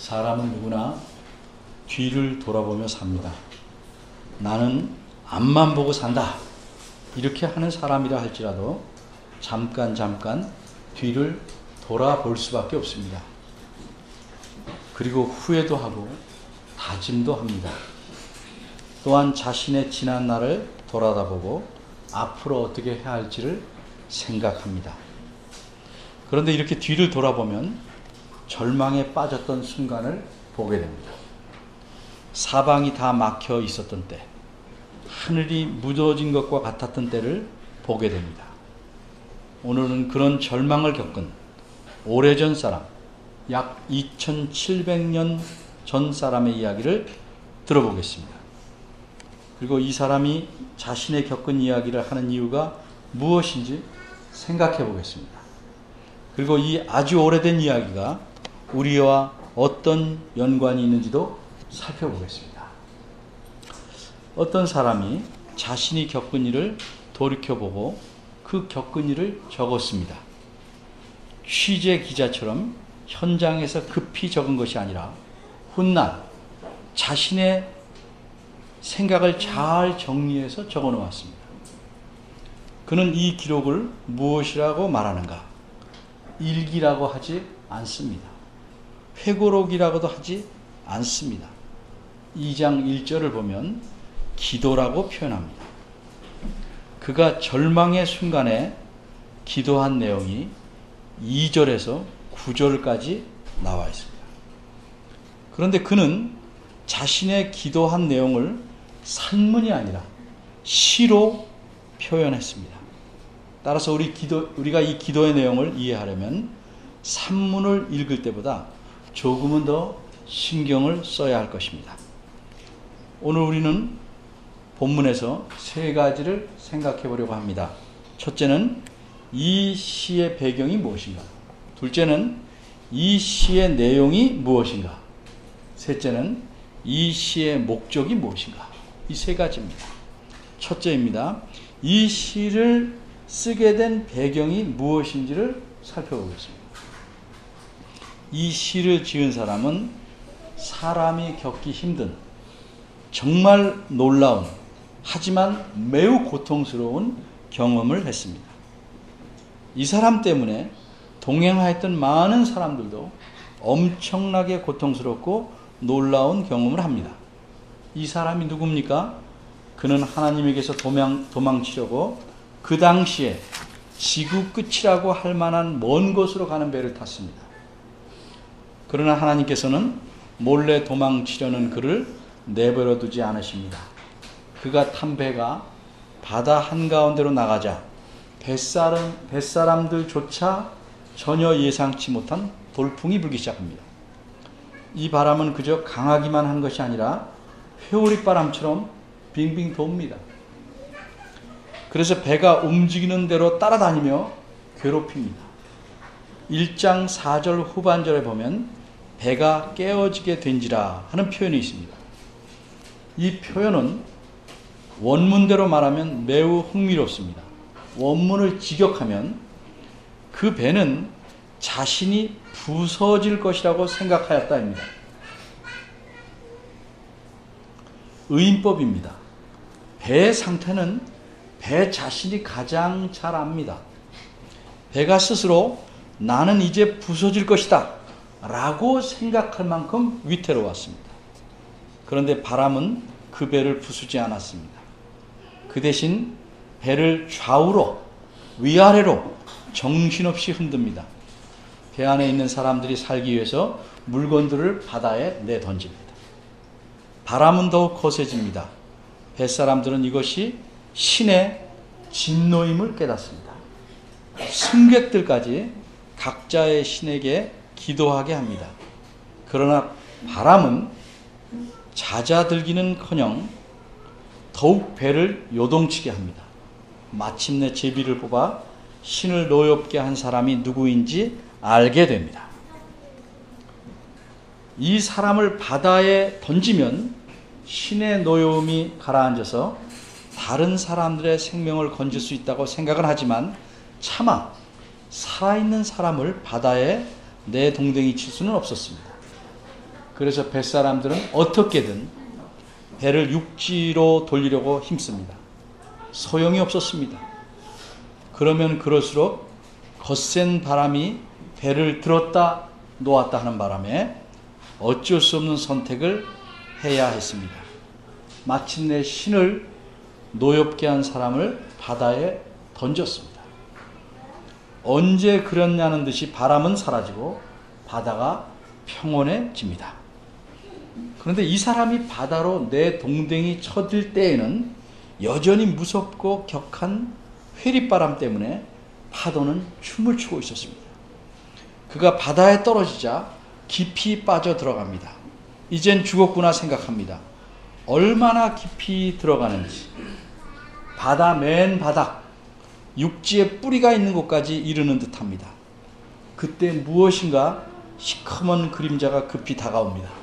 사람은 누구나 뒤를 돌아보며 삽니다. 나는 앞만 보고 산다. 이렇게 하는 사람이라 할지라도 잠깐 뒤를 돌아볼 수밖에 없습니다. 그리고 후회도 하고 다짐도 합니다. 또한 자신의 지난 날을 돌아다보고 앞으로 어떻게 해야 할지를 생각합니다. 그런데 이렇게 뒤를 돌아보면 절망에 빠졌던 순간을 보게 됩니다. 사방이 다 막혀 있었던 때, 하늘이 무뎌진 것과 같았던 때를 보게 됩니다. 오늘은 그런 절망을 겪은 오래전 사람, 약 2700년 전 사람의 이야기를 들어보겠습니다. 그리고 이 사람이 자신의 겪은 이야기를 하는 이유가 무엇인지 생각해 보겠습니다. 그리고 이 아주 오래된 이야기가 우리와 어떤 연관이 있는지도 살펴보겠습니다. 어떤 사람이 자신이 겪은 일을 돌이켜보고 그 겪은 일을 적었습니다. 취재 기자처럼 현장에서 급히 적은 것이 아니라 훗날 자신의 생각을 잘 정리해서 적어 놓았습니다. 그는 이 기록을 무엇이라고 말하는가? 일기라고 하지 않습니다. 회고록이라고도 하지 않습니다. 2장 1절을 보면 기도라고 표현합니다. 그가 절망의 순간에 기도한 내용이 2절에서 9절까지 나와 있습니다. 그런데 그는 자신의 기도한 내용을 산문이 아니라 시로 표현했습니다. 따라서 우리가 이 기도의 내용을 이해하려면 산문을 읽을 때보다 조금은 더 신경을 써야 할 것입니다. 오늘 우리는 본문에서 세 가지를 생각해 보려고 합니다. 첫째는 이 시의 배경이 무엇인가? 둘째는 이 시의 내용이 무엇인가? 셋째는 이 시의 목적이 무엇인가? 이 세 가지입니다. 첫째입니다. 이 시를 쓰게 된 배경이 무엇인지를 살펴보겠습니다. 이 시를 지은 사람은 사람이 겪기 힘든 정말 놀라운 하지만 매우 고통스러운 경험을 했습니다. 이 사람 때문에 동행하였던 많은 사람들도 엄청나게 고통스럽고 놀라운 경험을 합니다. 이 사람이 누굽니까? 그는 하나님에게서 도망치려고 그 당시에 지구 끝이라고 할 만한 먼 곳으로 가는 배를 탔습니다. 그러나 하나님께서는 몰래 도망치려는 그를 내버려 두지 않으십니다. 그가 탄 배가 바다 한가운데로 나가자 뱃사람들조차 전혀 예상치 못한 돌풍이 불기 시작합니다. 이 바람은 그저 강하기만 한 것이 아니라 회오리바람처럼 빙빙 돕니다. 그래서 배가 움직이는 대로 따라다니며 괴롭힙니다. 1장 4절 후반절에 보면 배가 깨어지게 된지라 하는 표현이 있습니다. 이 표현은 원문대로 말하면 매우 흥미롭습니다. 원문을 직역하면 그 배는 자신이 부서질 것이라고 생각하였다입니다. 의인법입니다. 배의 상태는 배 자신이 가장 잘 압니다. 배가 스스로 나는 이제 부서질 것이다 라고 생각할 만큼 위태로웠습니다. 그런데 바람은 그 배를 부수지 않았습니다. 그 대신 배를 좌우로 위아래로 정신없이 흔듭니다. 배 안에 있는 사람들이 살기 위해서 물건들을 바다에 내던집니다. 바람은 더욱 거세집니다. 뱃사람들은 이것이 신의 진노임을 깨닫습니다. 승객들까지 각자의 신에게 기도하게 합니다. 그러나 바람은 잦아들기는커녕 더욱 배를 요동치게 합니다. 마침내 제비를 뽑아 신을 노엽게 한 사람이 누구인지 알게 됩니다. 이 사람을 바다에 던지면 신의 노여움이 가라앉아서 다른 사람들의 생명을 건질 수 있다고 생각은 하지만 차마 살아있는 사람을 바다에 내동댕이 칠 수는 없었습니다. 그래서 뱃사람들은 어떻게든 배를 육지로 돌리려고 힘씁니다. 소용이 없었습니다. 그러면 그럴수록 거센 바람이 배를 들었다 놓았다 하는 바람에 어쩔 수 없는 선택을 해야 했습니다. 마침내 신을 노엽게 한 사람을 바다에 던졌습니다. 언제 그랬냐는 듯이 바람은 사라지고 바다가 평온해집니다. 그런데 이 사람이 바다로 내 동댕이 쳐들 때에는 여전히 무섭고 격한 회리바람 때문에 파도는 춤을 추고 있었습니다. 그가 바다에 떨어지자 깊이 빠져 들어갑니다. 이젠 죽었구나 생각합니다. 얼마나 깊이 들어가는지 바다 맨 바닥 육지에 뿌리가 있는 곳까지 이르는 듯합니다. 그때 무엇인가 시커먼 그림자가 급히 다가옵니다.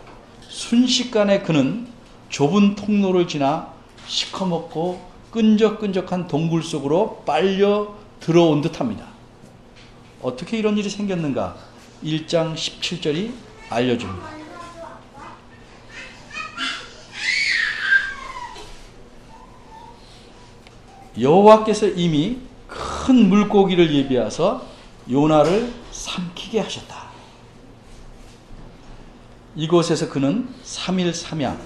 순식간에 그는 좁은 통로를 지나 시커멓고 끈적끈적한 동굴 속으로 빨려 들어온 듯합니다. 어떻게 이런 일이 생겼는가? 1장 17절이 알려줍니다. 여호와께서 이미 큰 물고기를 예비하사 요나를 삼키게 하셨다. 이곳에서 그는 3일 3야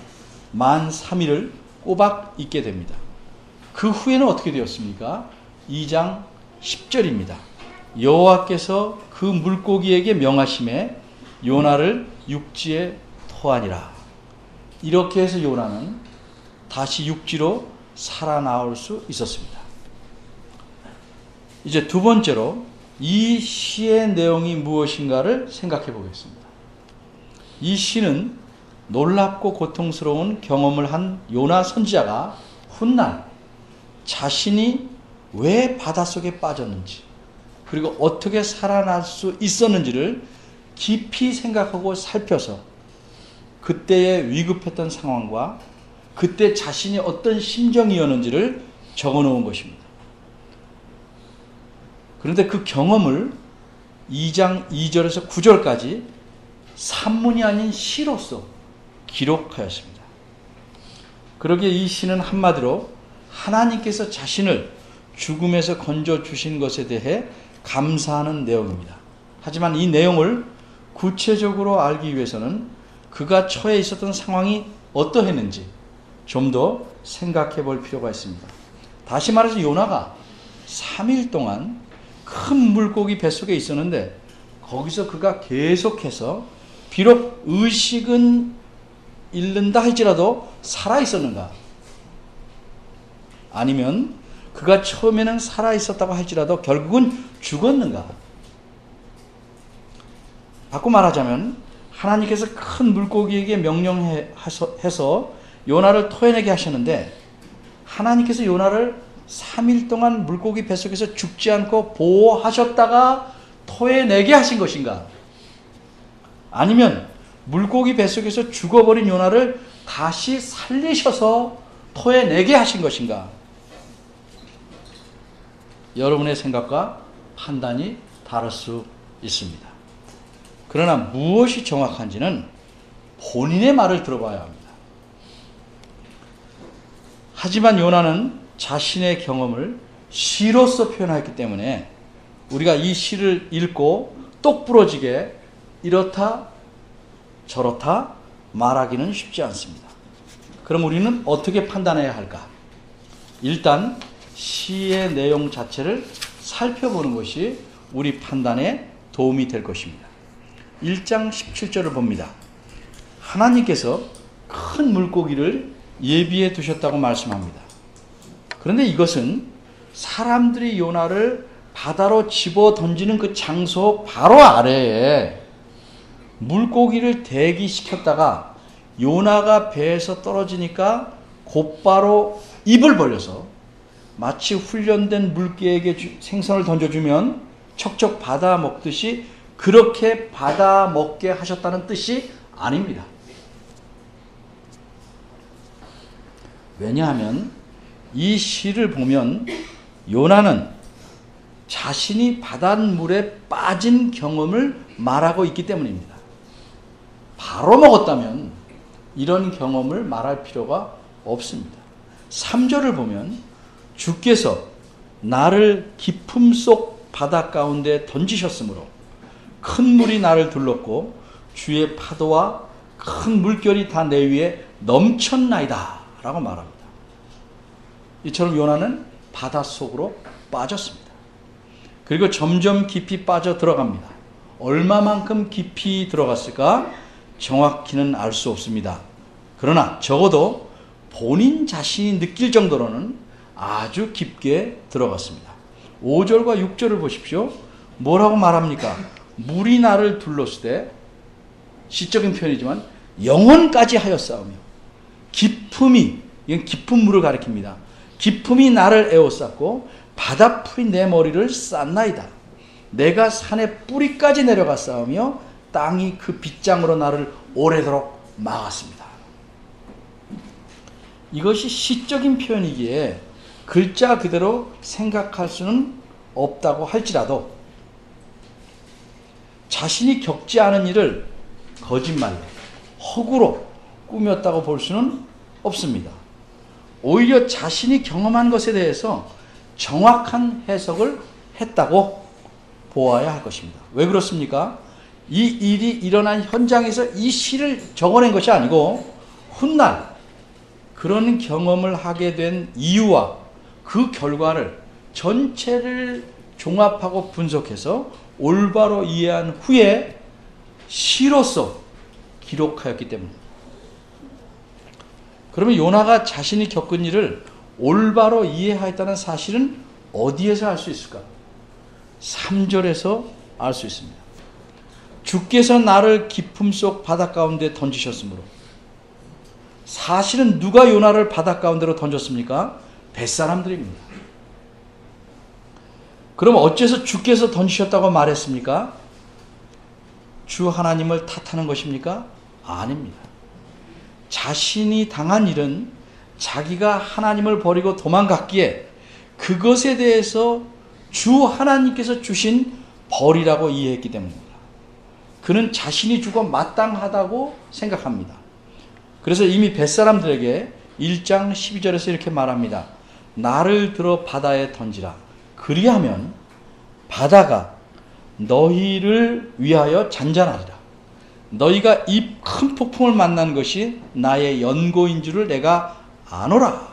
만 3일을 꼬박 있게 됩니다. 그 후에는 어떻게 되었습니까? 2장 10절입니다. 여호와께서 그 물고기에게 명하심에 요나를 육지에 토하니라. 이렇게 해서 요나는 다시 육지로 살아나올 수 있었습니다. 이제 두 번째로 이 시의 내용이 무엇인가를 생각해 보겠습니다. 이 시는 놀랍고 고통스러운 경험을 한 요나 선지자가 훗날 자신이 왜 바닷속에 빠졌는지 그리고 어떻게 살아날 수 있었는지를 깊이 생각하고 살펴서 그때의 위급했던 상황과 그때 자신이 어떤 심정이었는지를 적어놓은 것입니다. 그런데 그 경험을 2장 2절에서 9절까지 산문이 아닌 시로서 기록하였습니다. 그러기에 이 시는 한마디로 하나님께서 자신을 죽음에서 건져주신 것에 대해 감사하는 내용입니다. 하지만 이 내용을 구체적으로 알기 위해서는 그가 처해 있었던 상황이 어떠했는지 좀 더 생각해 볼 필요가 있습니다. 다시 말해서 요나가 3일 동안 큰 물고기 뱃속에 있었는데 거기서 그가 계속해서 비록 의식은 잃는다 할지라도 살아있었는가? 아니면 그가 처음에는 살아있었다고 할지라도 결국은 죽었는가? 바꿔 말하자면 하나님께서 큰 물고기에게 명령해서 요나를 토해내게 하셨는데 하나님께서 요나를 3일 동안 물고기 뱃속에서 죽지 않고 보호하셨다가 토해내게 하신 것인가? 아니면 물고기 뱃속에서 죽어버린 요나를 다시 살리셔서 토해내게 하신 것인가? 여러분의 생각과 판단이 다를 수 있습니다. 그러나 무엇이 정확한지는 본인의 말을 들어봐야 합니다. 하지만 요나는 자신의 경험을 시로서 표현했기 때문에 우리가 이 시를 읽고 똑부러지게 이렇다 저렇다 말하기는 쉽지 않습니다. 그럼 우리는 어떻게 판단해야 할까? 일단 시의 내용 자체를 살펴보는 것이 우리 판단에 도움이 될 것입니다. 1장 17절을 봅니다. 하나님께서 큰 물고기를 예비해 두셨다고 말씀합니다. 그런데 이것은 사람들이 요나를 바다로 집어 던지는 그 장소 바로 아래에 물고기를 대기시켰다가 요나가 배에서 떨어지니까 곧바로 입을 벌려서 마치 훈련된 물개에게 생선을 던져주면 척척 받아 먹듯이 그렇게 받아 먹게 하셨다는 뜻이 아닙니다. 왜냐하면 이 시를 보면 요나는 자신이 바닷물에 빠진 경험을 말하고 있기 때문입니다. 바로 먹었다면 이런 경험을 말할 필요가 없습니다. 3절을 보면 주께서 나를 깊음 속 바다 가운데 던지셨으므로 큰 물이 나를 둘렀고 주의 파도와 큰 물결이 다 내 위에 넘쳤나이다 라고 말합니다. 이처럼 요나는 바닷속으로 빠졌습니다. 그리고 점점 깊이 빠져 들어갑니다. 얼마만큼 깊이 들어갔을까 정확히는 알 수 없습니다. 그러나 적어도 본인 자신이 느낄 정도로는 아주 깊게 들어갔습니다. 5절과 6절을 보십시오. 뭐라고 말합니까? 물이 나를 둘렀을 때, 시적인 표현이지만 영혼까지 하였사오며 깊음이, 이건 깊은 물을 가리킵니다. 깊음이 나를 에워쌌고 바다풀이 내 머리를 쌌나이다. 내가 산의 뿌리까지 내려갔사오며 땅이 그 빗장으로 나를 오래도록 막았습니다. 이것이 시적인 표현이기에 글자 그대로 생각할 수는 없다고 할지라도 자신이 겪지 않은 일을 거짓말로, 허구로 꾸몄다고 볼 수는 없습니다. 오히려 자신이 경험한 것에 대해서 정확한 해석을 했다고 보아야 할 것입니다. 왜 그렇습니까? 이 일이 일어난 현장에서 이 시를 적어낸 것이 아니고 훗날 그런 경험을 하게 된 이유와 그 결과를 전체를 종합하고 분석해서 올바로 이해한 후에 시로서 기록하였기 때문입니다. 그러면 요나가 자신이 겪은 일을 올바로 이해하였다는 사실은 어디에서 알 수 있을까? 3절에서 알 수 있습니다. 주께서 나를 깊음 속 바다 가운데 던지셨으므로. 사실은 누가 요나를 바다 가운데로 던졌습니까? 벳사람들입니다. 그럼 어째서 주께서 던지셨다고 말했습니까? 주 하나님을 탓하는 것입니까? 아닙니다. 자신이 당한 일은 자기가 하나님을 버리고 도망갔기에 그것에 대해서 주 하나님께서 주신 벌이라고 이해했기 때문입니다. 그는 자신이 죽어 마땅하다고 생각합니다. 그래서 이미 벳사람들에게 1장 12절에서 이렇게 말합니다. 나를 들어 바다에 던지라. 그리하면 바다가 너희를 위하여 잔잔하리라. 너희가 이 큰 폭풍을 만난 것이 나의 연고인 줄을 내가 아노라.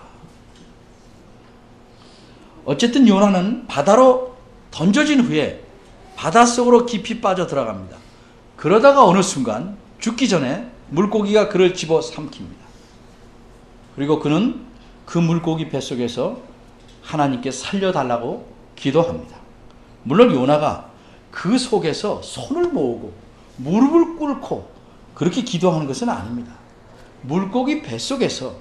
어쨌든 요나는 바다로 던져진 후에 바닷속으로 깊이 빠져 들어갑니다. 그러다가 어느 순간 죽기 전에 물고기가 그를 집어 삼킵니다. 그리고 그는 그 물고기 뱃속에서 하나님께 살려달라고 기도합니다. 물론 요나가 그 속에서 손을 모으고 무릎을 꿇고 그렇게 기도하는 것은 아닙니다. 물고기 뱃속에서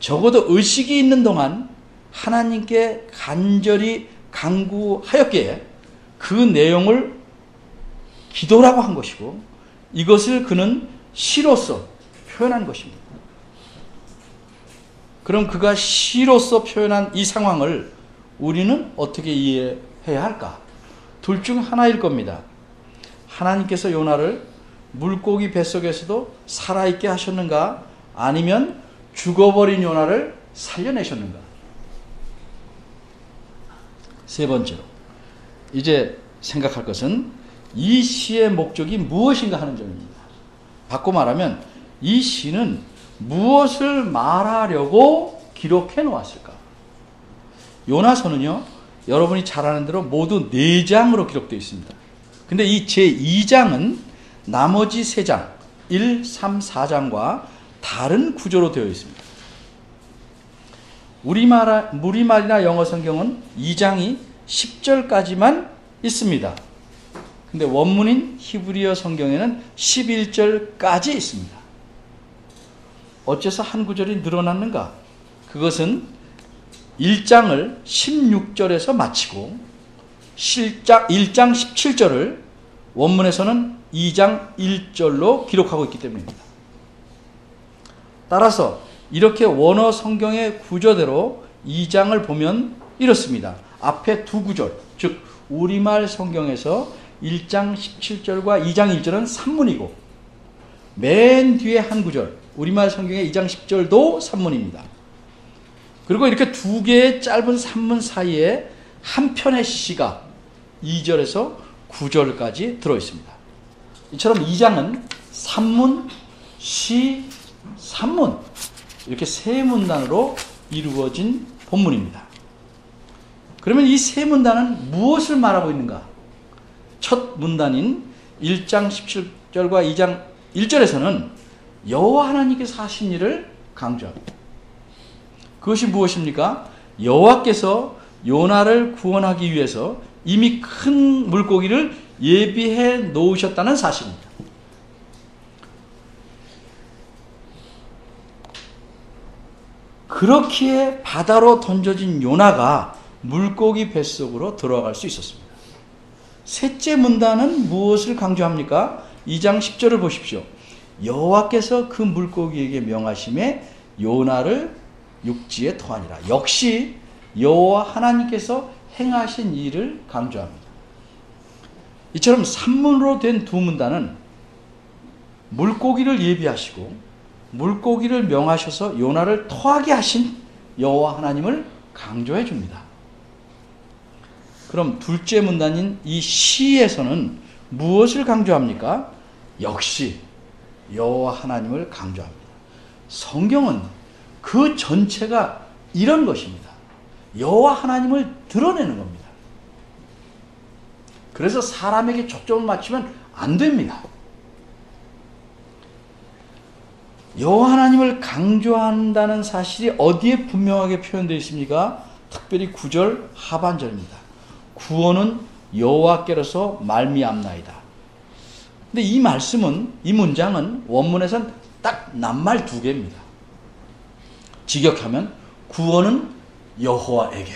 적어도 의식이 있는 동안 하나님께 간절히 간구하였기에 그 내용을 기도라고 한 것이고 이것을 그는 시로서 표현한 것입니다. 그럼 그가 시로서 표현한 이 상황을 우리는 어떻게 이해해야 할까? 둘 중 하나일 겁니다. 하나님께서 요나를 물고기 뱃속에서도 살아있게 하셨는가? 아니면 죽어버린 요나를 살려내셨는가? 세 번째로 이제 생각할 것은 이 시의 목적이 무엇인가 하는 점입니다. 바꿔 말하면 이 시는 무엇을 말하려고 기록해 놓았을까? 요나서는요, 여러분이 잘 아는 대로 모두 4장으로 기록되어 있습니다. 근데 이 제2장은 나머지 3장, 1, 3, 4장과 다른 구조로 되어 있습니다. 우리말이나 영어 성경은 2장이 10절까지만 있습니다. 근데 원문인 히브리어 성경에는 11절까지 있습니다. 어째서 한 구절이 늘어났는가? 그것은 1장을 16절에서 마치고 1장 17절을 원문에서는 2장 1절로 기록하고 있기 때문입니다. 따라서 이렇게 원어 성경의 구조대로 2장을 보면 이렇습니다. 앞에 두 구절, 즉 우리말 성경에서 1장 17절과 2장 1절은 산문이고 맨 뒤에 한 구절, 우리말 성경의 2장 10절도 산문입니다. 그리고 이렇게 두 개의 짧은 산문 사이에 한 편의 시가 2절에서 9절까지 들어있습니다. 이처럼 2장은 산문, 시, 산문 이렇게 세 문단으로 이루어진 본문입니다. 그러면 이 세 문단은 무엇을 말하고 있는가? 첫 문단인 1장 17절과 2장 1절에서는 여호와 하나님께서 하신 일을 강조합니다. 그것이 무엇입니까? 여호와께서 요나를 구원하기 위해서 이미 큰 물고기를 예비해 놓으셨다는 사실입니다. 그렇기에 바다로 던져진 요나가 물고기 뱃속으로 들어갈 수 있었습니다. 셋째 문단은 무엇을 강조합니까? 2장 10절을 보십시오. 여호와께서 그 물고기에게 명하심에 요나를 육지에 토하니라. 역시 여호와 하나님께서 행하신 일을 강조합니다. 이처럼 산문으로 된 두 문단은 물고기를 예비하시고 물고기를 명하셔서 요나를 토하게 하신 여호와 하나님을 강조해 줍니다. 그럼 둘째 문단인 이 시에서는 무엇을 강조합니까? 역시 여호와 하나님을 강조합니다. 성경은 그 전체가 이런 것입니다. 여호와 하나님을 드러내는 겁니다. 그래서 사람에게 초점을 맞추면 안 됩니다. 여호와 하나님을 강조한다는 사실이 어디에 분명하게 표현되어 있습니까? 특별히 9절 하반절입니다. 구원은 여호와께로서 말미암나이다. 근데 이 말씀은, 이 문장은 원문에선 딱 낱말 두 개입니다. 직역하면 구원은 여호와에게.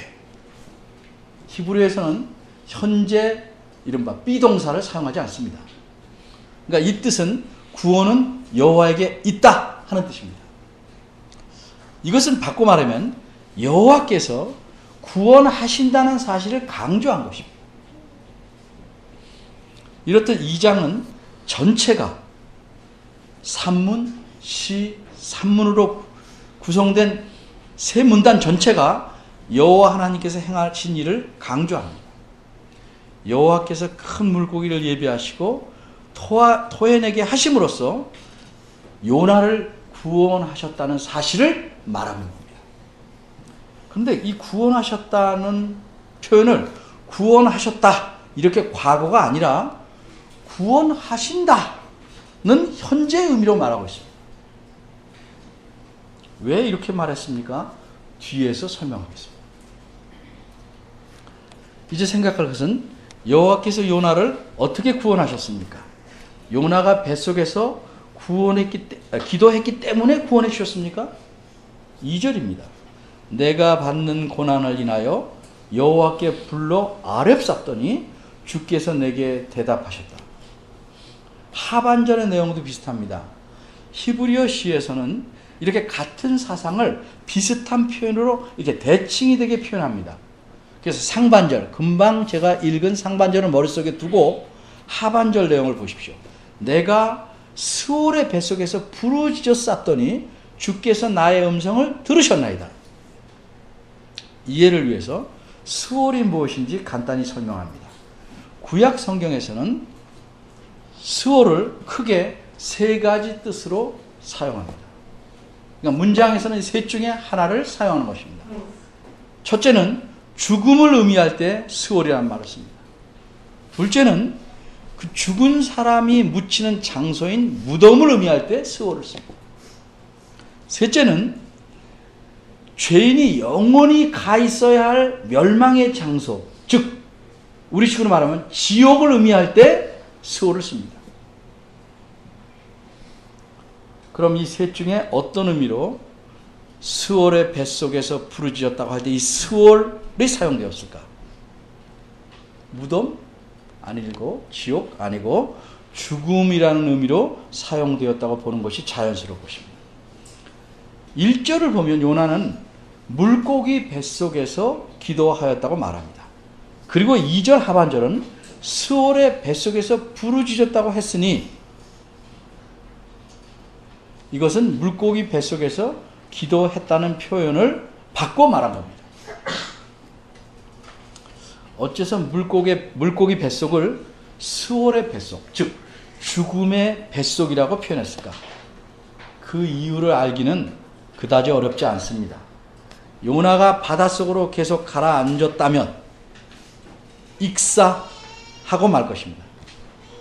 히브리어에서는 현재 이른바 비동사를 사용하지 않습니다. 그러니까 이 뜻은 구원은 여호와에게 있다 하는 뜻입니다. 이것은 바꿔 말하면 여호와께서 구원하신다는 사실을 강조한 것입니다. 이렇듯 2장은 전체가 산문, 시, 산문으로 구성된 세 문단 전체가 여호와 하나님께서 행하신 일을 강조합니다. 여호와께서 큰 물고기를 예비하시고 토해내게 하심으로써 요나를 구원하셨다는 사실을 말하는 겁니다. 그런데 이 구원하셨다는 표현을 구원하셨다 이렇게 과거가 아니라 구원하신다는 현재 의미로 말하고 있습니다. 왜 이렇게 말했습니까? 뒤에서 설명하겠습니다. 이제 생각할 것은 여호와께서 요나를 어떻게 구원하셨습니까? 요나가 뱃속에서 기도했기 때문에 구원해 주셨습니까? 2절입니다. 내가 받는 고난을 인하여 여호와께 불러 아뢰옵사더니 주께서 내게 대답하셨다. 하반절의 내용도 비슷합니다. 히브리어 시에서는 이렇게 같은 사상을 비슷한 표현으로 이렇게 대칭이 되게 표현합니다. 그래서 상반절, 금방 제가 읽은 상반절을 머릿속에 두고 하반절 내용을 보십시오. 내가 스올의 뱃속에서 부르짖어 쌌더니 주께서 나의 음성을 들으셨나이다. 이해를 위해서 스올이 무엇인지 간단히 설명합니다. 구약 성경에서는 스올을 크게 세 가지 뜻으로 사용합니다. 그러니까 문장에서는 셋 중에 하나를 사용하는 것입니다. 첫째는 죽음을 의미할 때 스올이라는 말을 씁니다. 둘째는 그 죽은 사람이 묻히는 장소인 무덤을 의미할 때 스올을 씁니다. 셋째는 죄인이 영원히 가 있어야 할 멸망의 장소, 즉 우리식으로 말하면 지옥을 의미할 때 스올을 씁니다. 그럼 이 셋 중에 어떤 의미로 스올의 뱃속에서 부르짖었다고 할 때 이 스올이 사용되었을까? 무덤? 아니고 지옥? 아니고 죽음이라는 의미로 사용되었다고 보는 것이 자연스러운 것입니다. 1절을 보면 요나는 물고기 뱃속에서 기도하였다고 말합니다. 그리고 2절 하반절은 스올의 뱃속에서 부르짖었다고 했으니 이것은 물고기 뱃속에서 기도했다는 표현을 바꿔 말한 겁니다. 어째서 물고기 뱃속을 스월의 뱃속, 즉 죽음의 뱃속이라고 표현했을까? 그 이유를 알기는 그다지 어렵지 않습니다. 요나가 바닷속으로 계속 가라앉았다면 익사하고 말 것입니다.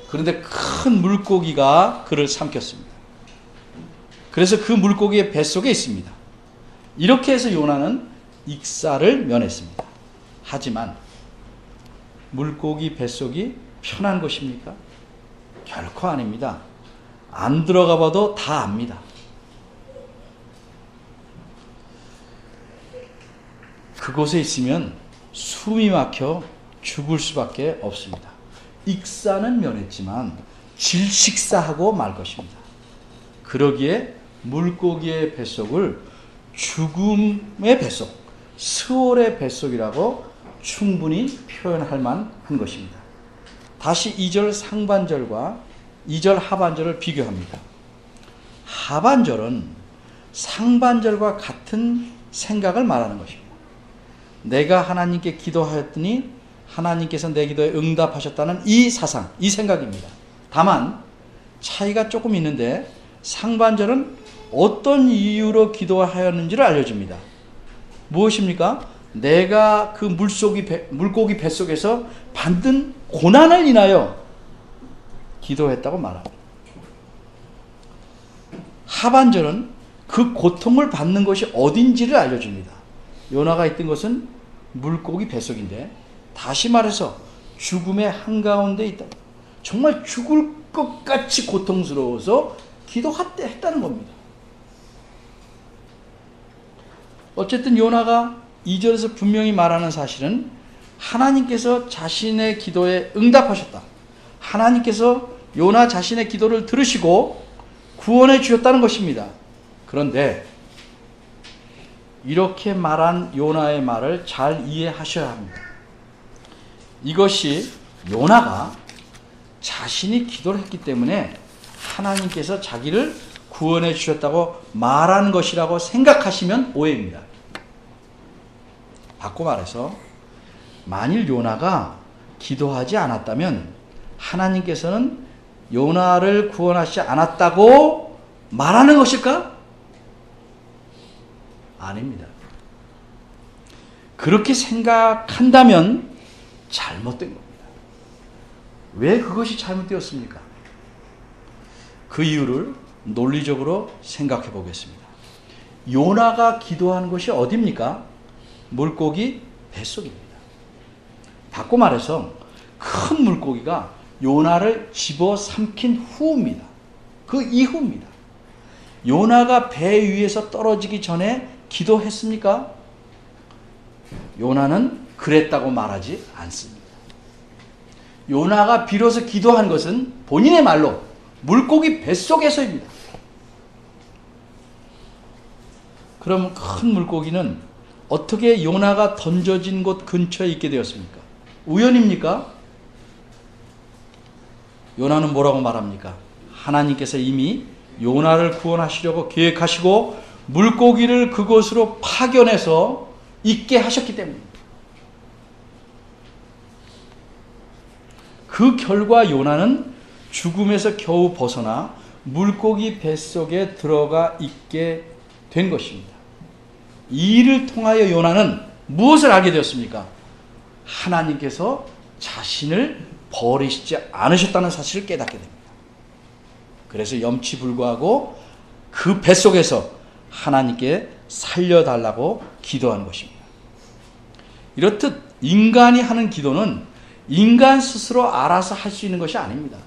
그런데 큰 물고기가 그를 삼켰습니다. 그래서 그 물고기의 뱃속에 있습니다. 이렇게 해서 요나는 익사를 면했습니다. 하지만 물고기 뱃속이 편한 것입니까? 결코 아닙니다. 안 들어가 봐도 다 압니다. 그곳에 있으면 숨이 막혀 죽을 수밖에 없습니다. 익사는 면했지만 질식사하고 말 것입니다. 그러기에 물고기의 뱃속을 죽음의 뱃속, 스월의 뱃속이라고 충분히 표현할 만한 것입니다. 다시 2절 상반절과 2절 하반절을 비교합니다. 하반절은 상반절과 같은 생각을 말하는 것입니다. 내가 하나님께 기도하였더니 하나님께서 내 기도에 응답하셨다는 이 사상, 이 생각입니다. 다만 차이가 조금 있는데 상반절은 어떤 이유로 기도하였는지를 알려줍니다. 무엇입니까? 내가 그 물고기 뱃속에서 받는 고난을 인하여 기도했다고 말합니다. 하반절은 그 고통을 받는 것이 어딘지를 알려줍니다. 요나가 있던 것은 물고기 뱃속인데 다시 말해서 죽음의 한가운데 있다. 정말 죽을 것 같이 고통스러워서 기도했다는 겁니다. 어쨌든 요나가 2절에서 분명히 말하는 사실은 하나님께서 자신의 기도에 응답하셨다. 하나님께서 요나 자신의 기도를 들으시고 구원해 주셨다는 것입니다. 그런데 이렇게 말한 요나의 말을 잘 이해하셔야 합니다. 이것이 요나가 자신이 기도를 했기 때문에 하나님께서 자기를 구원해 주셨다고 말한 것이라고 생각하시면 오해입니다. 바꿔 말해서 만일 요나가 기도하지 않았다면 하나님께서는 요나를 구원하시지 않았다고 말하는 것일까? 아닙니다. 그렇게 생각한다면 잘못된 겁니다. 왜 그것이 잘못되었습니까? 그 이유를 논리적으로 생각해 보겠습니다. 요나가 기도한 것이 어디입니까? 물고기 뱃속입니다. 바꿔 말해서 큰 물고기가 요나를 집어삼킨 후입니다. 그 이후입니다. 요나가 배 위에서 떨어지기 전에 기도했습니까? 요나는 그랬다고 말하지 않습니다. 요나가 비로소 기도한 것은 본인의 말로 물고기 뱃속에서입니다. 그럼 큰 물고기는 어떻게 요나가 던져진 곳 근처에 있게 되었습니까? 우연입니까? 요나는 뭐라고 말합니까? 하나님께서 이미 요나를 구원하시려고 계획하시고 물고기를 그곳으로 파견해서 있게 하셨기 때문입니다. 그 결과 요나는 죽음에서 겨우 벗어나 물고기 뱃속에 들어가 있게 된 것입니다. 이 일을 통하여 요나는 무엇을 알게 되었습니까? 하나님께서 자신을 버리시지 않으셨다는 사실을 깨닫게 됩니다. 그래서 염치불구하고 그 뱃속에서 하나님께 살려달라고 기도하는 것입니다. 이렇듯 인간이 하는 기도는 인간 스스로 알아서 할 수 있는 것이 아닙니다.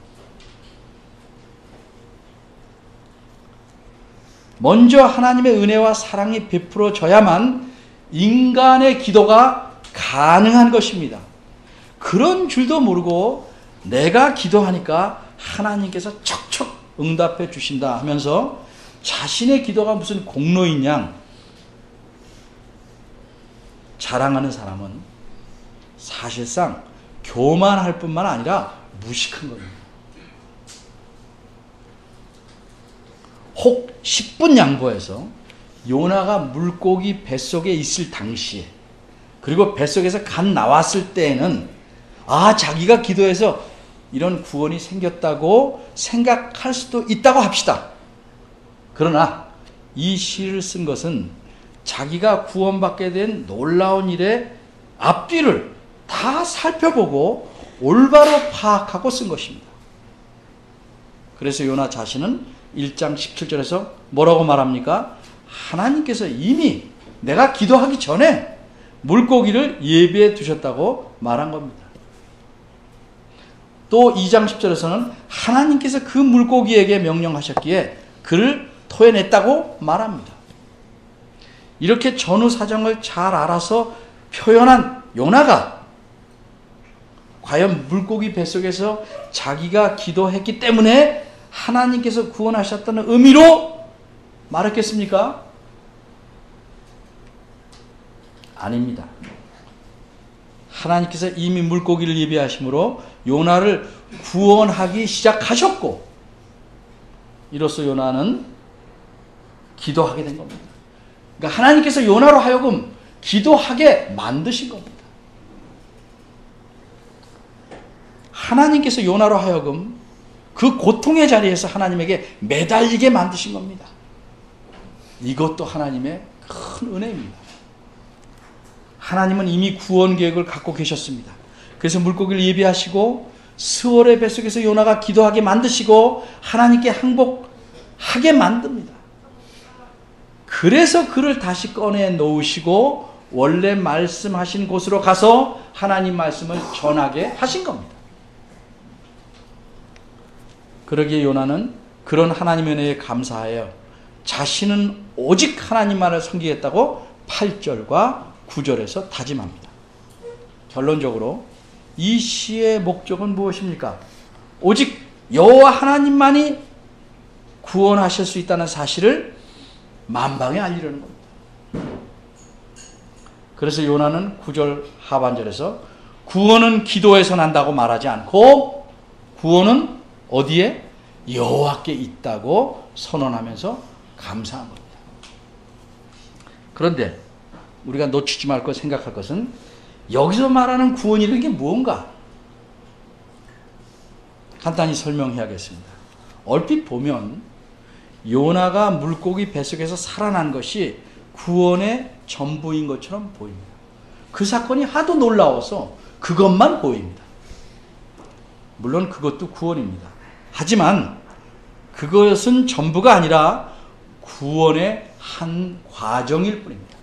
먼저 하나님의 은혜와 사랑이 베풀어져야만 인간의 기도가 가능한 것입니다. 그런 줄도 모르고 내가 기도하니까 하나님께서 척척 응답해 주신다 하면서 자신의 기도가 무슨 공로인 양 자랑하는 사람은 사실상 교만할 뿐만 아니라 무식한 겁니다. 혹 10분 양보해서 요나가 물고기 뱃속에 있을 당시에, 그리고 뱃속에서 갓 나왔을 때에는 자기가 기도해서 이런 구원이 생겼다고 생각할 수도 있다고 합시다. 그러나 이 시를 쓴 것은 자기가 구원받게 된 놀라운 일의 앞뒤를 다 살펴보고 올바로 파악하고 쓴 것입니다. 그래서 요나 자신은 1장 17절에서 뭐라고 말합니까? 하나님께서 이미 내가 기도하기 전에 물고기를 예비해 두셨다고 말한 겁니다. 또 2장 10절에서는 하나님께서 그 물고기에게 명령하셨기에 그를 토해냈다고 말합니다. 이렇게 전후 사정을 잘 알아서 표현한 요나가 과연 물고기 뱃속에서 자기가 기도했기 때문에 하나님께서 구원하셨다는 의미로 말했겠습니까? 아닙니다. 하나님께서 이미 물고기를 예비하심으로 요나를 구원하기 시작하셨고, 이로써 요나는 기도하게 된 겁니다. 그러니까 하나님께서 요나로 하여금 기도하게 만드신 겁니다. 하나님께서 요나로 하여금 그 고통의 자리에서 하나님에게 매달리게 만드신 겁니다. 이것도 하나님의 큰 은혜입니다. 하나님은 이미 구원 계획을 갖고 계셨습니다. 그래서 물고기를 예비하시고 스월의 뱃속에서 요나가 기도하게 만드시고 하나님께 항복하게 만듭니다. 그래서 그를 다시 꺼내 놓으시고 원래 말씀하신 곳으로 가서 하나님 말씀을 전하게 하신 겁니다. 그러기에 요나는 그런 하나님의 은혜에 감사하여 자신은 오직 하나님만을 섬기겠다고 8절과 9절에서 다짐합니다. 결론적으로 이 시의 목적은 무엇입니까? 오직 여호와 하나님만이 구원하실 수 있다는 사실을 만방에 알리려는 겁니다. 그래서 요나는 9절 하반절에서 구원은 기도에서 난다고 말하지 않고 구원은 어디에? 여호와께 있다고 선언하면서 감사한 겁니다. 그런데 우리가 놓치지 말고 생각할 것은 여기서 말하는 구원이라는 게 무언가? 간단히 설명해야겠습니다. 얼핏 보면 요나가 물고기 뱃속에서 살아난 것이 구원의 전부인 것처럼 보입니다. 그 사건이 하도 놀라워서 그것만 보입니다. 물론 그것도 구원입니다. 하지만 그것은 전부가 아니라 구원의 한 과정일 뿐입니다.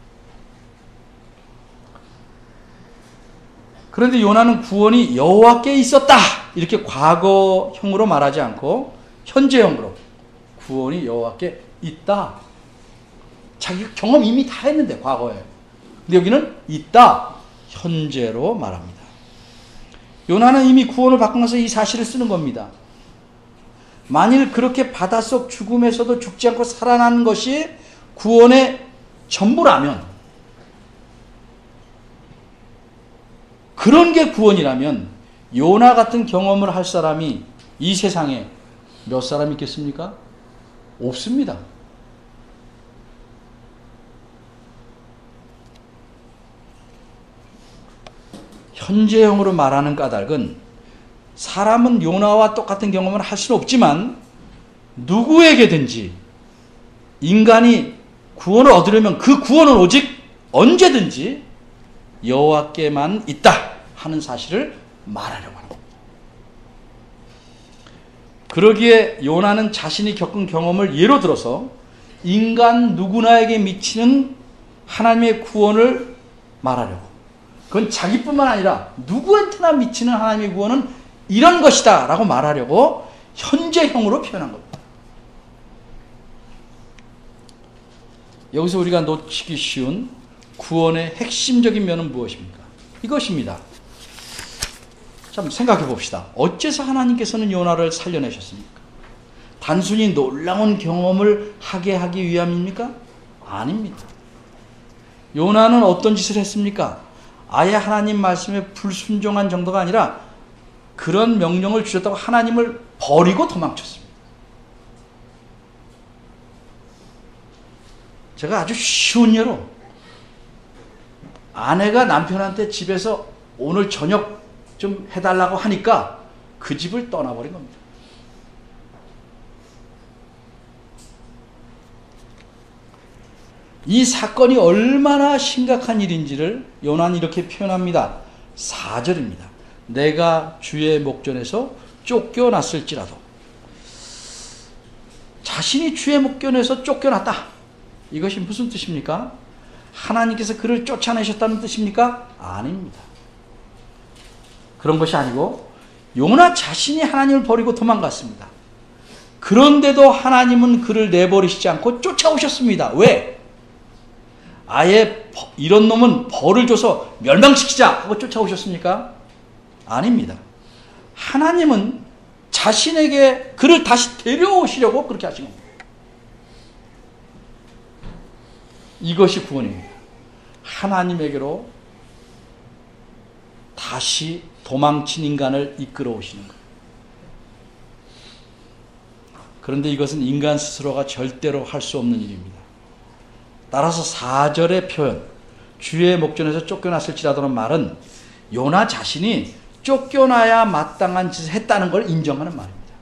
그런데 요나는 구원이 여호와께 있었다 이렇게 과거형으로 말하지 않고 현재형으로 구원이 여호와께 있다. 자기 경험 이미 다 했는데 과거에. 근데 여기는 있다. 현재로 말합니다. 요나는 이미 구원을 받고 나서 이 사실을 쓰는 겁니다. 만일 그렇게 바닷속 죽음에서도 죽지 않고 살아나는 것이 구원의 전부라면, 그런 게 구원이라면 요나 같은 경험을 할 사람이 이 세상에 몇 사람 있겠습니까? 없습니다. 현재형으로 말하는 까닭은 사람은 요나와 똑같은 경험을 할 수는 없지만 누구에게든지 인간이 구원을 얻으려면 그 구원은 오직 언제든지 여호와께만 있다 하는 사실을 말하려고 합니다. 그러기에 요나는 자신이 겪은 경험을 예로 들어서 인간 누구나에게 미치는 하나님의 구원을 말하려고, 그건 자기뿐만 아니라 누구한테나 미치는 하나님의 구원은 이런 것이다 라고 말하려고 현재형으로 표현한 겁니다. 여기서 우리가 놓치기 쉬운 구원의 핵심적인 면은 무엇입니까? 이것입니다. 참 생각해 봅시다. 어째서 하나님께서는 요나를 살려내셨습니까? 단순히 놀라운 경험을 하게 하기 위함입니까? 아닙니다. 요나는 어떤 짓을 했습니까? 아예 하나님 말씀에 불순종한 정도가 아니라 그런 명령을 주셨다고 하나님을 버리고 도망쳤습니다. 제가 아주 쉬운 예로, 아내가 남편한테 집에서 오늘 저녁 좀 해달라고 하니까 그 집을 떠나버린 겁니다. 이 사건이 얼마나 심각한 일인지를 요나는 이렇게 표현합니다. 4절입니다. 내가 주의 목전에서 쫓겨났을지라도. 자신이 주의 목전에서 쫓겨났다. 이것이 무슨 뜻입니까? 하나님께서 그를 쫓아내셨다는 뜻입니까? 아닙니다. 그런 것이 아니고 요나 자신이 하나님을 버리고 도망갔습니다. 그런데도 하나님은 그를 내버리시지 않고 쫓아오셨습니다. 왜? 아예 이런 놈은 벌을 줘서 멸망시키자 하고 쫓아오셨습니까? 아닙니다. 하나님은 자신에게 그를 다시 데려오시려고 그렇게 하신 겁니다. 이것이 구원입니다. 하나님에게로 다시 도망친 인간을 이끌어 오시는 거예요. 그런데 이것은 인간 스스로가 절대로 할 수 없는 일입니다. 따라서 4절의 표현, 주의 목전에서 쫓겨났을지라도는 말은 요나 자신이 쫓겨나야 마땅한 짓을 했다는 걸 인정하는 말입니다.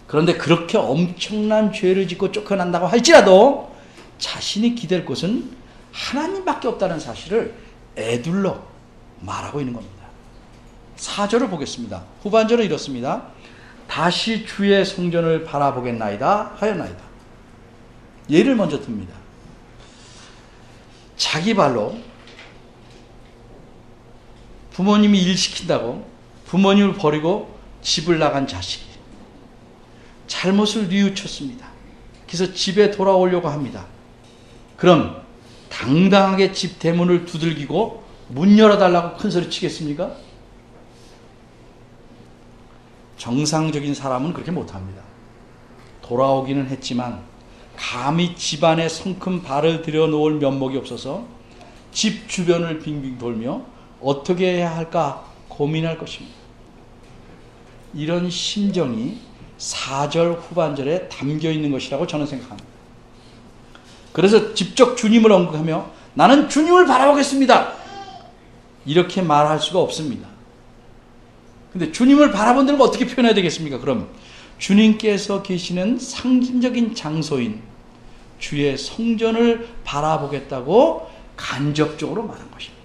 그런데 그렇게 엄청난 죄를 짓고 쫓겨난다고 할지라도 자신이 기댈 곳은 하나님밖에 없다는 사실을 애둘러 말하고 있는 겁니다. 4절을 보겠습니다. 후반절은 이렇습니다. 다시 주의 성전을 바라보겠나이다 하였나이다. 예를 먼저 듭니다. 자기 발로 부모님이 일 시킨다고 부모님을 버리고 집을 나간 자식이 잘못을 뉘우쳤습니다. 그래서 집에 돌아오려고 합니다. 그럼 당당하게 집 대문을 두들기고 문 열어달라고 큰소리 치겠습니까? 정상적인 사람은 그렇게 못합니다. 돌아오기는 했지만 감히 집안에 성큼 발을 들여놓을 면목이 없어서 집 주변을 빙빙 돌며 어떻게 해야 할까 고민할 것입니다. 이런 심정이 4절 후반절에 담겨 있는 것이라고 저는 생각합니다. 그래서 직접 주님을 언급하며 나는 주님을 바라보겠습니다. 이렇게 말할 수가 없습니다. 근데 주님을 바라본다는 걸 어떻게 표현해야 되겠습니까? 그럼 주님께서 계시는 상징적인 장소인 주의 성전을 바라보겠다고 간접적으로 말한 것입니다.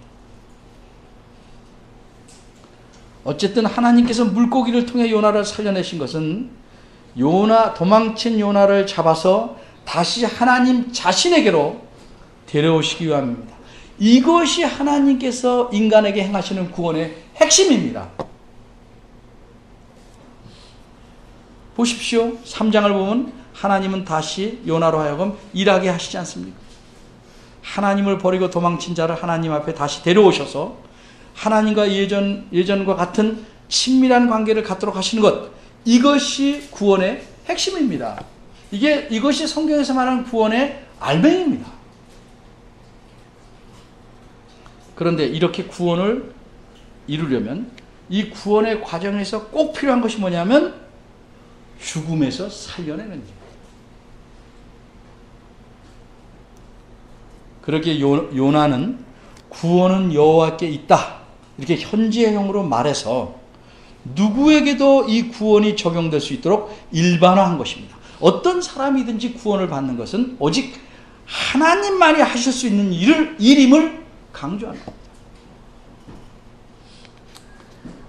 어쨌든 하나님께서 물고기를 통해 요나를 살려내신 것은 도망친 요나를 잡아서 다시 하나님 자신에게로 데려오시기 위함입니다. 이것이 하나님께서 인간에게 행하시는 구원의 핵심입니다. 보십시오. 3장을 보면 하나님은 다시 요나로 하여금 일하게 하시지 않습니까? 하나님을 버리고 도망친 자를 하나님 앞에 다시 데려오셔서 하나님과 예전과 같은 친밀한 관계를 갖도록 하시는 것, 이것이 구원의 핵심입니다. 이것이 성경에서 말하는 구원의 알맹이입니다. 그런데 이렇게 구원을 이루려면 이 구원의 과정에서 꼭 필요한 것이 뭐냐면 죽음에서 살려내는 일. 그렇게 요나는 구원은 여호와께 있다, 이렇게 현재형으로 말해서 누구에게도 이 구원이 적용될 수 있도록 일반화한 것입니다. 어떤 사람이든지 구원을 받는 것은 오직 하나님만이 하실 수 있는 일임을 강조하는 겁니다.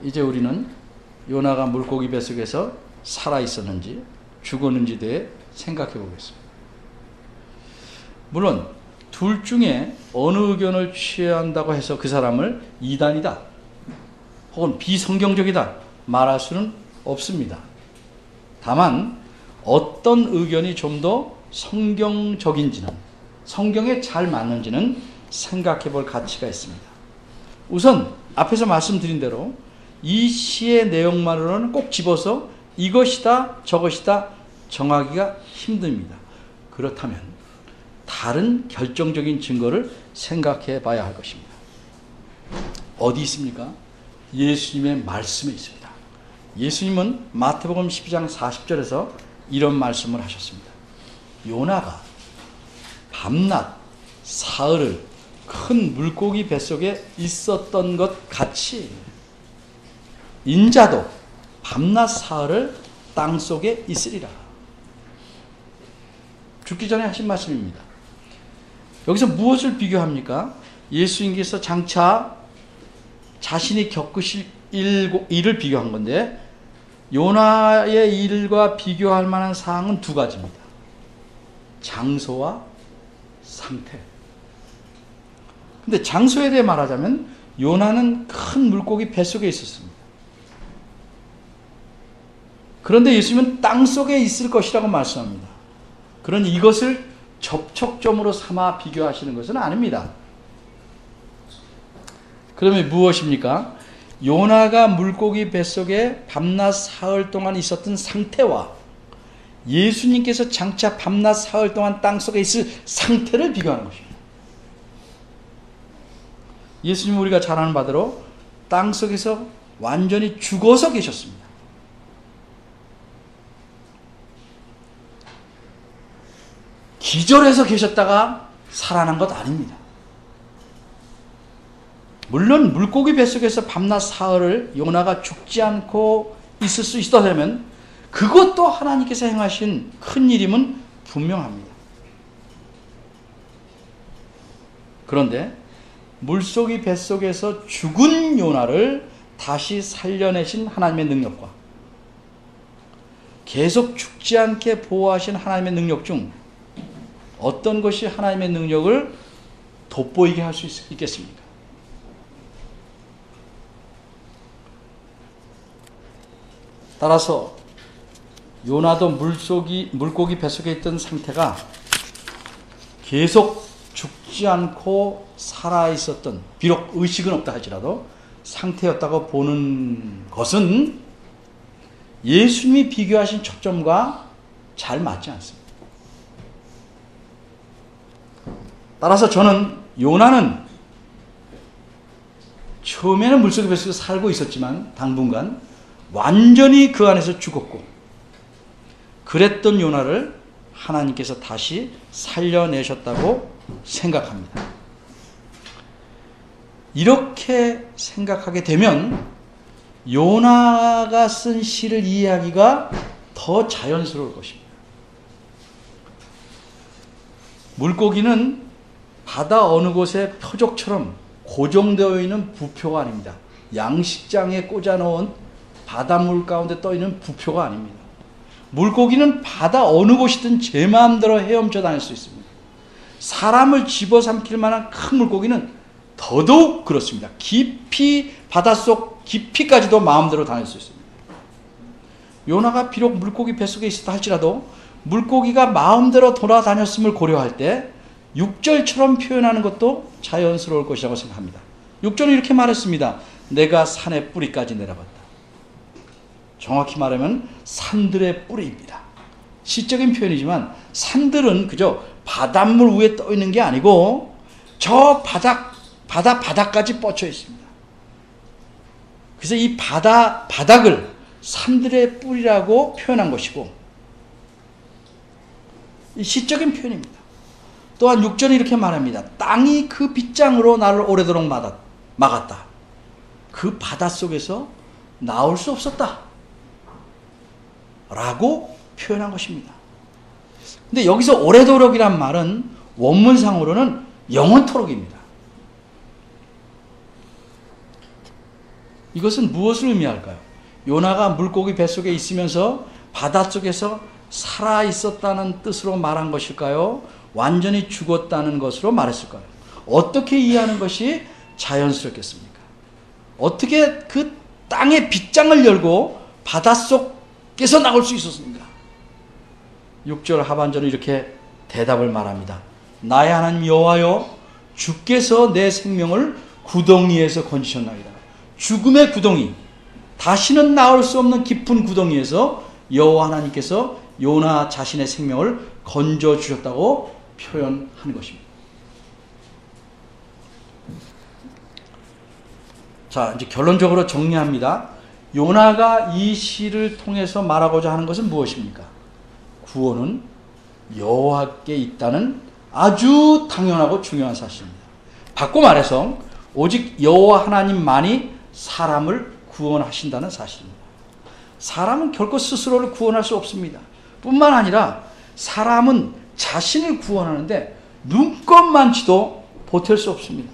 이제 우리는 요나가 물고기 뱃속에서 살아있었는지 죽었는지에 대해 생각해 보겠습니다. 물론 둘 중에 어느 의견을 취한다고 해서 그 사람을 이단이다 혹은 비성경적이다 말할 수는 없습니다. 다만 어떤 의견이 좀 더 성경적인지는, 성경에 잘 맞는지는 생각해 볼 가치가 있습니다. 우선 앞에서 말씀드린 대로 이 시의 내용만으로는 꼭 집어서 이것이다 저것이다 정하기가 힘듭니다. 그렇다면 다른 결정적인 증거를 생각해 봐야 할 것입니다. 어디 있습니까? 예수님의 말씀에 있습니다. 예수님은 마태복음 12장 40절에서 이런 말씀을 하셨습니다. 요나가 밤낮 사흘을 큰 물고기 뱃속에 있었던 것 같이 인자도 밤낮 사흘을 땅속에 있으리라. 죽기 전에 하신 말씀입니다. 여기서 무엇을 비교합니까? 예수님께서 장차 자신이 겪으실 일을 비교한 건데, 요나의 일과 비교할 만한 사항은 두 가지입니다. 장소와 상태. 근데 장소에 대해 말하자면 요나는 큰 물고기 뱃속에 있었습니다. 그런데 예수님은 땅속에 있을 것이라고 말씀합니다. 그러니 이것을 접촉점으로 삼아 비교하시는 것은 아닙니다. 그러면 무엇입니까? 요나가 물고기 뱃속에 밤낮 사흘 동안 있었던 상태와 예수님께서 장차 밤낮 사흘 동안 땅속에 있을 상태를 비교하는 것입니다. 예수님은 우리가 잘 아는 바대로 땅속에서 완전히 죽어서 계셨습니다. 기절해서 계셨다가 살아난 것 아닙니다. 물론 물고기 뱃속에서 밤낮 사흘을 요나가 죽지 않고 있을 수 있었다면 그것도 하나님께서 행하신 큰 일임은 분명합니다. 그런데 물고기 뱃속에서 죽은 요나를 다시 살려내신 하나님의 능력과 계속 죽지 않게 보호하신 하나님의 능력 중 어떤 것이 하나님의 능력을 돋보이게 할 수 있겠습니까? 따라서 요나도 물고기 뱃속에 있던 상태가 계속 죽지 않고 살아있었던, 비록 의식은 없다 할지라도 상태였다고 보는 것은 예수님이 비교하신 초점과 잘 맞지 않습니다. 따라서 저는 요나는 처음에는 물속에 뱃속에 살고 있었지만 당분간 완전히 그 안에서 죽었고, 그랬던 요나를 하나님께서 다시 살려내셨다고 생각합니다. 이렇게 생각하게 되면 요나가 쓴 시를 이해하기가 더 자연스러울 것입니다. 물고기는 바다 어느 곳에 표적처럼 고정되어 있는 부표가 아닙니다. 양식장에 꽂아놓은 바닷물 가운데 떠있는 부표가 아닙니다. 물고기는 바다 어느 곳이든 제 마음대로 헤엄쳐 다닐 수 있습니다. 사람을 집어삼킬 만한 큰 물고기는 더더욱 그렇습니다. 깊이 바닷속 깊이까지도 마음대로 다닐 수 있습니다. 요나가 비록 물고기 뱃속에 있었다 할지라도 물고기가 마음대로 돌아다녔음을 고려할 때 6절처럼 표현하는 것도 자연스러울 것이라고 생각합니다. 6절은 이렇게 말했습니다. 내가 산의 뿌리까지 내려봤다. 정확히 말하면 산들의 뿌리입니다. 시적인 표현이지만 산들은 그저 바닷물 위에 떠 있는 게 아니고 저 바닥까지 뻗쳐 있습니다. 그래서 이 바닥을 산들의 뿌리라고 표현한 것이고, 이 시적인 표현입니다. 또한 6절은 이렇게 말합니다. 땅이 그 빗장으로 나를 오래도록 막았다. 그 바닷속에서 나올 수 없었다 라고 표현한 것입니다. 근데 여기서 오래도록이란 말은 원문상으로는 영원토록입니다. 이것은 무엇을 의미할까요? 요나가 물고기 뱃속에 있으면서 바닷속에서 살아있었다는 뜻으로 말한 것일까요? 완전히 죽었다는 것으로 말했을까요? 어떻게 이해하는 것이 자연스럽겠습니까? 어떻게 그 땅의 빗장을 열고 바닷속에서 나올 수 있었습니까? 6절 하반절은 이렇게 대답을 말합니다. 나의 하나님 여호와여, 주께서 내 생명을 구덩이에서 건지셨나이다. 죽음의 구덩이, 다시는 나올 수 없는 깊은 구덩이에서 여호와 하나님께서 요나 자신의 생명을 건져주셨다고 표현하는 것입니다. 자, 이제 결론적으로 정리합니다. 요나가 이 시를 통해서 말하고자 하는 것은 무엇입니까? 구원은 여호와께 있다는 아주 당연하고 중요한 사실입니다. 바꿔 말해서 오직 여호와 하나님만이 사람을 구원하신다는 사실입니다. 사람은 결코 스스로를 구원할 수 없습니다. 뿐만 아니라 사람은 자신을 구원하는데 눈꼽만치도 보탤 수 없습니다.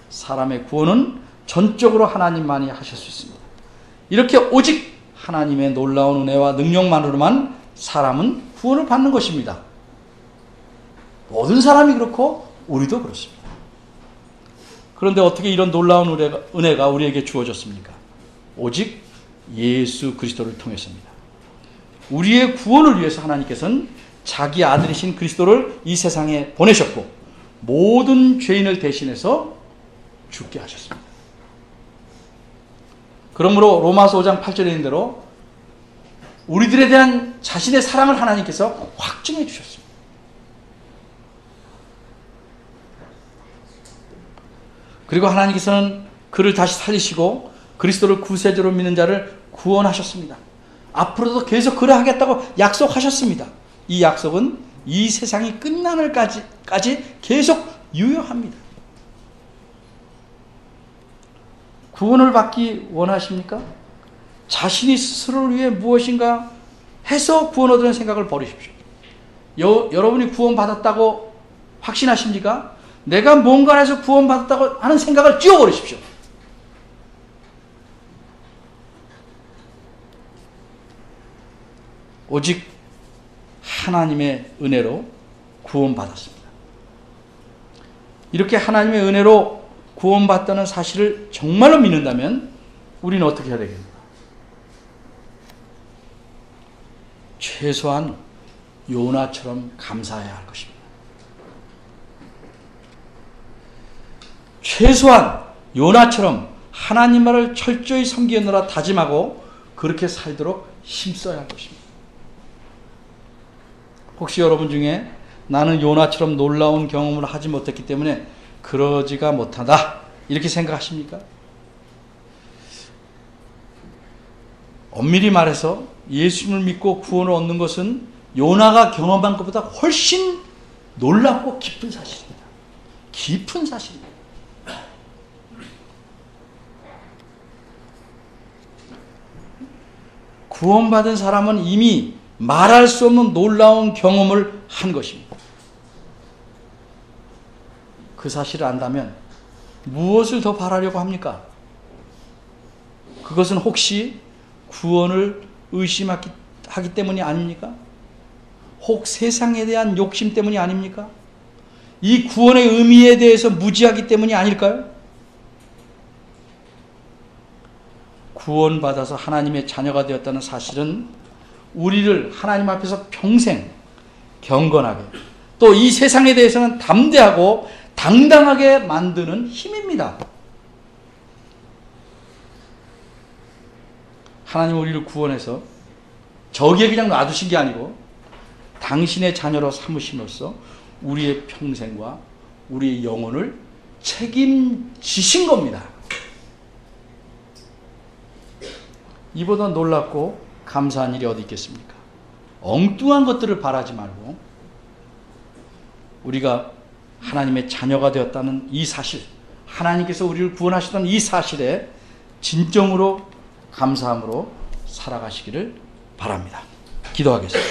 사람의 구원은 전적으로 하나님만이 하실 수 있습니다. 이렇게 오직 하나님의 놀라운 은혜와 능력만으로만 사람은 구원을 받는 것입니다. 모든 사람이 그렇고 우리도 그렇습니다. 그런데 어떻게 이런 놀라운 은혜가 우리에게 주어졌습니까? 오직 예수 그리스도를 통해서입니다. 우리의 구원을 위해서 하나님께서는 자기 아들이신 그리스도를 이 세상에 보내셨고 모든 죄인을 대신해서 죽게 하셨습니다. 그러므로 로마서 5장 8절에 있는 대로 우리들에 대한 자신의 사랑을 하나님께서 확증해 주셨습니다. 그리고 하나님께서는 그를 다시 살리시고 그리스도를 구세주로 믿는 자를 구원하셨습니다. 앞으로도 계속 그러하겠다고 약속하셨습니다. 이 약속은 이 세상이 끝나늘까지 계속 유효합니다. 구원을 받기 원하십니까? 자신이 스스로를 위해 무엇인가 해서 구원 얻으려는 생각을 버리십시오. 여러분이 구원받았다고 확신하십니까? 내가 뭔가 해서 구원받았다고 하는 생각을 띄워버리십시오. 오직 하나님의 은혜로 구원받았습니다. 이렇게 하나님의 은혜로 구원받다는 사실을 정말로 믿는다면 우리는 어떻게 해야 되겠는가? 최소한 요나처럼 감사해야 할 것입니다. 최소한 요나처럼 하나님 말을 철저히 섬기느라 다짐하고 그렇게 살도록 힘써야 할 것입니다. 혹시 여러분 중에 나는 요나처럼 놀라운 경험을 하지 못했기 때문에 그러지가 못하다 이렇게 생각하십니까? 엄밀히 말해서 예수님을 믿고 구원을 얻는 것은 요나가 경험한 것보다 훨씬 놀랍고 깊은 사실입니다. 깊은 사실입니다. 구원받은 사람은 이미 말할 수 없는 놀라운 경험을 한 것입니다. 그 사실을 안다면 무엇을 더 바라려고 합니까? 그것은 혹시 구원을 의심하기 때문이 아닙니까? 혹 세상에 대한 욕심 때문이 아닙니까? 이 구원의 의미에 대해서 무지하기 때문이 아닐까요? 구원받아서 하나님의 자녀가 되었다는 사실은 우리를 하나님 앞에서 평생 경건하게 또 이 세상에 대해서는 담대하고 당당하게 만드는 힘입니다. 하나님 우리를 구원해서 저기에 그냥 놔두신 게 아니고 당신의 자녀로 삼으심으로써 우리의 평생과 우리의 영혼을 책임지신 겁니다. 이보다 놀랍고 감사한 일이 어디 있겠습니까? 엉뚱한 것들을 바라지 말고 우리가 하나님의 자녀가 되었다는 이 사실, 하나님께서 우리를 구원하시던 이 사실에 진정으로 감사함으로 살아가시기를 바랍니다. 기도하겠습니다.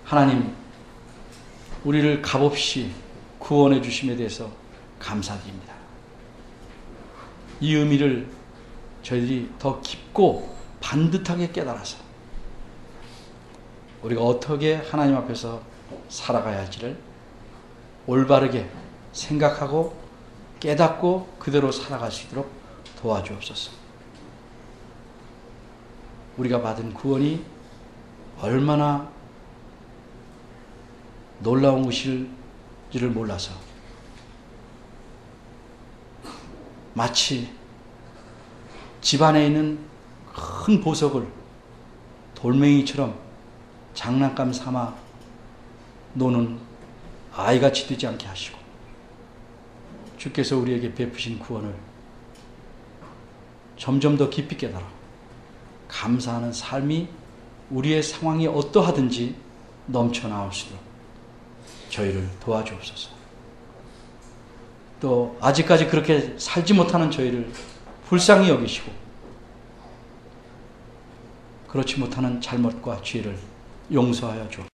하나님, 우리를 값없이 구원해 주심에 대해서 감사드립니다. 이 의미를 저희들이 더 깊고 반듯하게 깨달아서 우리가 어떻게 하나님 앞에서 살아가야 할지를 올바르게 생각하고 깨닫고 그대로 살아갈 수 있도록 도와주옵소서. 우리가 받은 구원이 얼마나 놀라운 것일지를 몰라서 마치 집안에 있는 큰 보석을 돌멩이처럼 장난감 삼아 노는 아이같이 되지 않게 하시고 주께서 우리에게 베푸신 구원을 점점 더 깊이 깨달아 감사하는 삶이 우리의 상황이 어떠하든지 넘쳐나올 수 있도록 저희를 도와주옵소서. 또 아직까지 그렇게 살지 못하는 저희를 불쌍히 여기시고 그렇지 못하는 잘못과 죄를 용서하여 주옵소서.